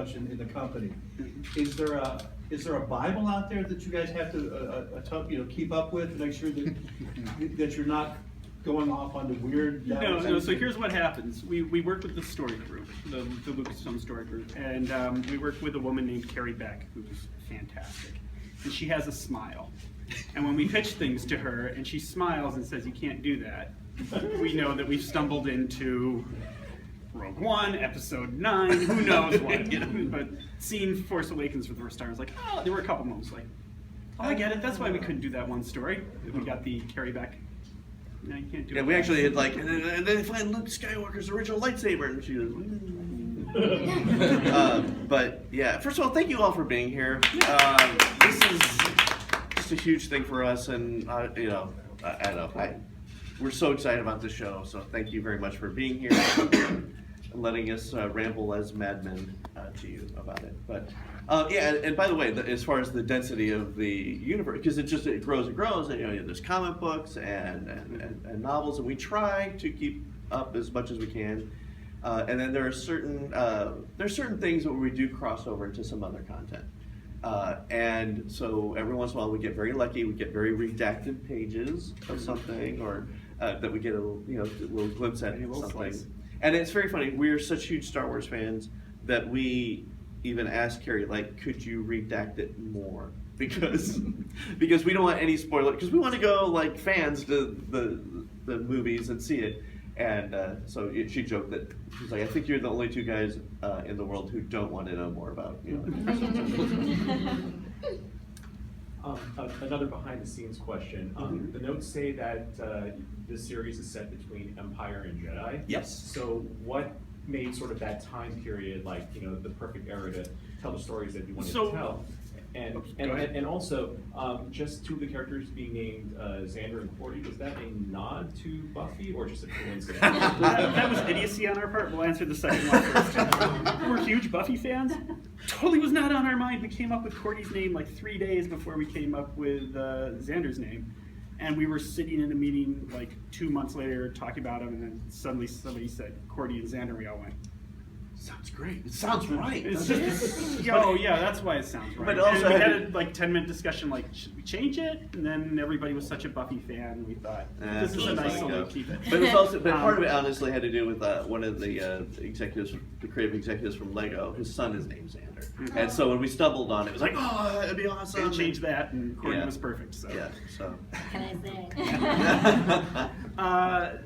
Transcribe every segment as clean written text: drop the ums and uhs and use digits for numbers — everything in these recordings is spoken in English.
such in the company. Is there a Bible out there that you guys have to keep up with to make sure that you're not going off on the weird? No. So here's what happens. We work with the story group, the Lucasfilm story group, and we work with a woman named Carrie Beck, who's fantastic, and she has a smile. And when we pitch things to her, and she smiles and says, "You can't do that," we know that we've stumbled into Rogue One, Episode 9, who knows what. But seeing Force Awakens for the first time, I was like, oh, there were a couple moments like, oh, I get it. That's why we couldn't do that one story. We got the Carrie Beck. No, you can't do it. Yeah, we actually had like, and then they find Luke Skywalker's original lightsaber, and she was. But yeah, first of all, thank you all for being here. This is just a huge thing for us, and we're so excited about this show. So thank you very much for being here and letting us ramble as madmen to you about it. But and by the way, as far as the density of the universe, because it grows and grows, and there's comic books and novels, and we try to keep up as much as we can. And then there are certain things where we do cross over into some other content. And so every once in a while we get very lucky, we get very redacted pages of something, or that we get a little glimpse at something. Slice. And it's very funny, we're such huge Star Wars fans that we even asked Carrie, like, could you redact it more? Because we don't want any spoiler, because we want to go like fans to the movies and see it. And so she joked that she's like, I think you're the only two guys in the world who don't want to know more about Another behind-the-scenes question. The notes say that this series is set between Empire and Jedi. Yes. So what made sort of that time period like the perfect era to tell the stories that you wanted to tell? And also, just two of the characters being named Xander and Cordy, was that a nod to Buffy or just a coincidence? that was idiocy on our part. We'll answer the second one first. We're huge Buffy fans. Totally was not on our mind. We came up with Cordy's name like 3 days before we came up with Xander's name. And we were sitting in a meeting like 2 months later talking about him, and then suddenly somebody said Cordy and Xander, and we all went, sounds great. It sounds right. Yeah, that's why it sounds right. But also, and we had a 10-minute discussion, like, should we change it? And then everybody was such a Buffy fan, we thought this is a nice solo, keep it. But it was also, part of it honestly had to do with one of the executives, the creative executives from Lego. His son is named Xander, and so when we stumbled on it, it was like, oh, it'd be awesome. And change that, and Cordy was perfect. So. Yeah. So. Can I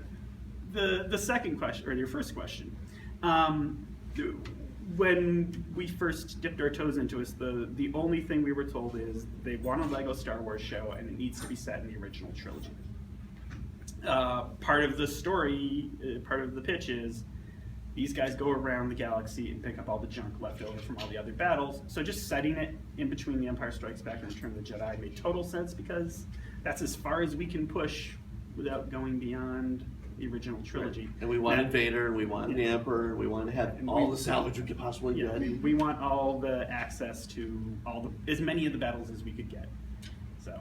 say? The second question, or your first question. When we first dipped our toes into this, the only thing we were told is they want a Lego Star Wars show and it needs to be set in the original trilogy. Part of the story, part of the pitch is these guys go around the galaxy and pick up all the junk left over from all the other battles. So just setting it in between The Empire Strikes Back and Return of the Jedi made total sense, because that's as far as we can push without going beyond the original trilogy. And we wanted Vader, and we wanted the Emperor, and we wanted to have all the salvage we could possibly get. We want all the access to as many of the battles as we could get. So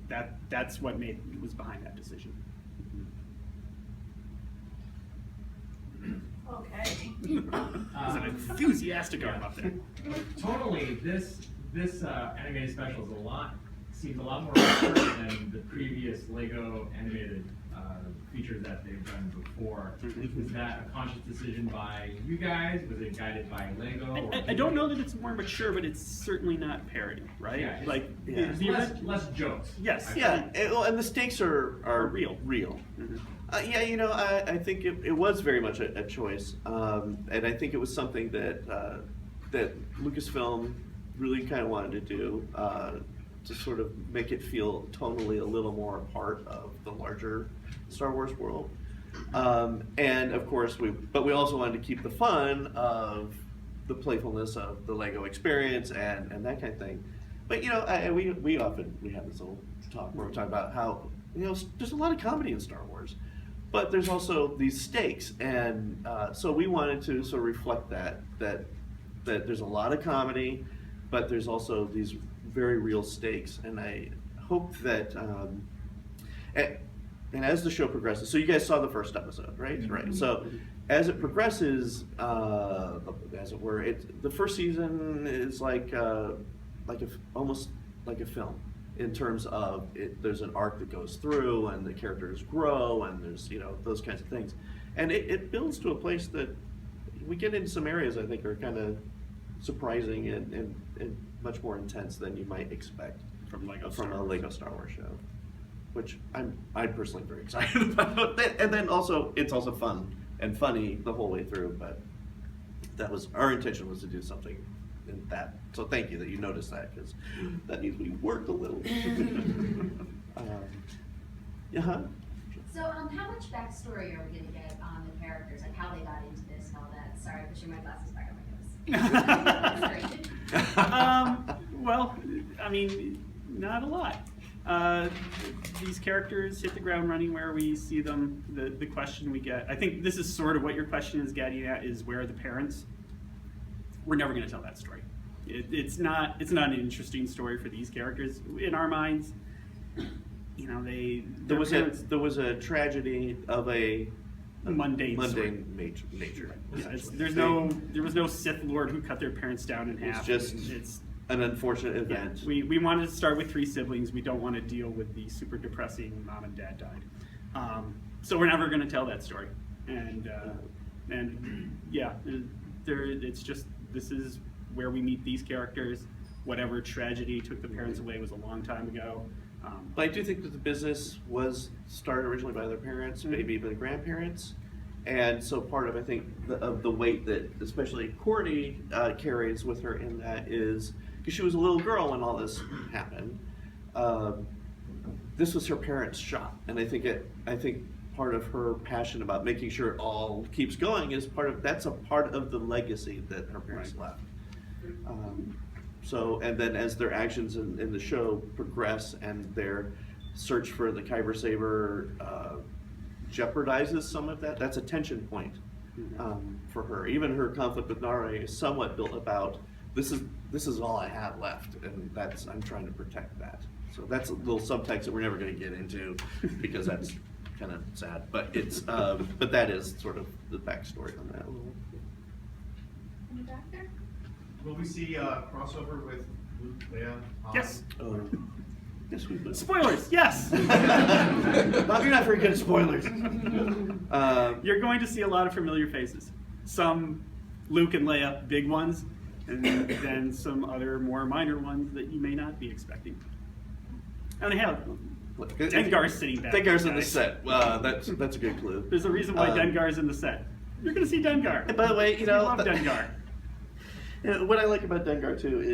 that's what was behind that decision. Okay. There's an enthusiastic arm up there. Totally, this animated special seems a lot more mature than the previous Lego animated features that they've done before. Was that a conscious decision by you guys? Was it guided by Lego? I don't know that it's more mature, but it's certainly not parody, right? Yeah, less jokes. Yes. Yeah, and the stakes are real. Mm-hmm. I think it was very much a choice, and I think it was something that Lucasfilm really kind of wanted to do, to sort of make it feel tonally a little more a part of the larger Star Wars world. And of course, we also wanted to keep the fun of the playfulness of the Lego experience and that kind of thing. But we often have this little talk where we talk about how there's a lot of comedy in Star Wars, but there's also these stakes, and so we wanted to sort of reflect that there's a lot of comedy, but there's also these very real stakes, and I hope that and as the show progresses, so you guys saw the first episode, right? Right. So as it progresses, as it were, the first season is almost like a film in terms of there's an arc that goes through, and the characters grow, and there's those kinds of things, and it builds to a place that we get into some areas I think are kind of surprising and much more intense than you might expect From a Lego Star Wars show, which I'm personally very excited about. And then also it's also fun and funny the whole way through. But that was our intention, was to do something in that. So thank you that you noticed that, because that means we worked a little. Yeah. So, how much backstory are we going to get on the characters, like how they got into this and all that? Sorry, I'm pushing my glasses back on my nose. Well, I mean, not a lot. These characters hit the ground running where we see them. The question we get, I think this is sort of what your question is getting at, is where are the parents? We're never going to tell that story. It's not an interesting story for these characters in our minds. There was a tragedy of a mundane nature. Yeah, there was no Sith Lord who cut their parents down in half. It's an unfortunate event. Yeah, we wanted to start with 3 siblings. We don't want to deal with the super depressing mom and dad died. So we're never going to tell that story. And yeah, it's just, this is where we meet these characters. Whatever tragedy took the parents away was a long time ago. But I do think that the business was started originally by their parents, maybe even grandparents. And so part of, I think, the weight that especially Courtney carries with her in that is, because she was a little girl when all this happened, this was her parents' shop. And I think part of her passion about making sure it all keeps going is that's a part of the legacy that her parents left. So, and then as their actions in the show progress and their search for the Kyber Saber jeopardizes some of that, that's a tension point for her. Even her conflict with Nare is somewhat built about, this is all I have left, and I'm trying to protect that. So that's a little subtext that we're never going to get into, because that's kind of sad. But it's but that is sort of the backstory on that. In the back there? Will we see a crossover with Luke, Leia? Han? Yes. Yes, we will. Spoilers, yes. Bob, you're not very good at spoilers. You're going to see a lot of familiar faces. Some Luke and Leia, big ones, and then some other more minor ones that you may not be expecting. And they have Dengar's sitting back. Dengar's in the guys. set. That's a good clue. There's a reason why Dengar's in the set. You're going to see Dengar. And by the way, We love Dengar. What I like about Dengar too